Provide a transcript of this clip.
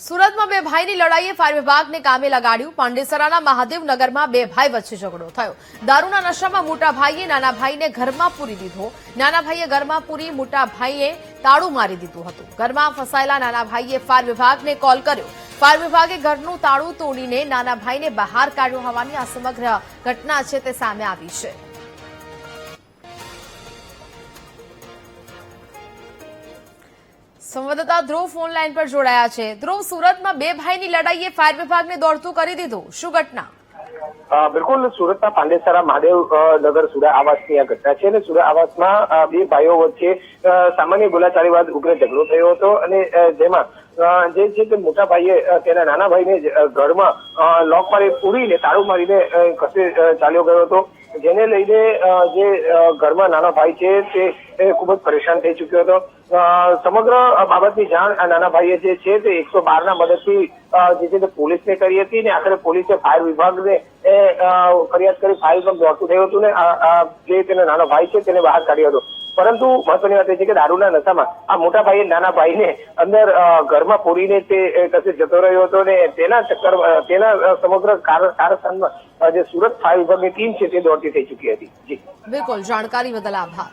સુરતમાં બે ભાઈની લડાઈએ ફાયર વિભાગને કામે લગાડ્યું। પાંડેસરાના મહાદેવનગરમાં બે ભાઈ વચ્ચે ઝઘડો થયો। દારૂના નશામાં મોટા ભાઈએ નાના ભાઈને ઘરમાં પૂરી દીધો। નાના ભાઈએ ઘરમાં પૂરી મોટા ભાઈએ તાળું મારી દીધું હતું। ઘરમાં ફસાયેલા નાના ભાઈએ ફાયર વિભાગને કોલ કર્યો। ફાયર વિભાગે ઘરનું તાળું તોડીને નાના ભાઈને બહાર કાઢ્યો હોવાની આ સમગ્ર ઘટના છે તે સામે આવી છે। સંવાદદાતા ધ્રુવ ફોન લાઈન પર જોડાયા છે। ધ્રુવ, સુરતમાં બે ભાઈની લડાઈએ ફાયર વિભાગને દોડતું કરી દીધું, શું ઘટના? બિલકુલ, સુરતના પાંડેસરા મહાદેવનગર સુરા આવાસની આ ઘટના છે અને સુરા આવાસમાં બે ભાઈઓ વચ્ચે સામાન્ય બોલાચાલી બાદ ઉગ્ર ઝઘડો થયો હતો અને જેમાં જે છે તે મોટા ભાઈએ તેના નાના ભાઈને ઘરમાં લોક મારી પૂરીને તાળું મારીને કસે ચાલ્યો ગયો હતો, જેને લઈને જે ઘરમાં નાનો ભાઈ છે તે ખૂબ જ પરેશાન થઈ ચુક્યો હતો। સમગ્ર બાબતની જાણ આ નાના ભાઈએ જે છે તે 112 ના મદદથી જે છે તે પોલીસને કરી હતી ને આખરે પોલીસે ફાયર વિભાગને ફરિયાદ કરી ફાયર વિભાગ દોડતું થયું હતું ને જે તેનો નાનો ભાઈ છે તેને બહાર કાઢ્યો હતો। પરંતુ મહત્વની વાત એ છે કે દારૂના નશામાં આ મોટા ભાઈએ નાના ભાઈને અંદર ઘરમાં પૂરીને તે કસે જતો રહ્યો હતો ને તેના સમગ્ર કારસ્તાનમાં જે સુરત ફાયર વિભાગની ટીમ છે તે દોડતી થઈ ચુકી હતી। જી બિલકુલ, જાણકારી બદલ આભાર।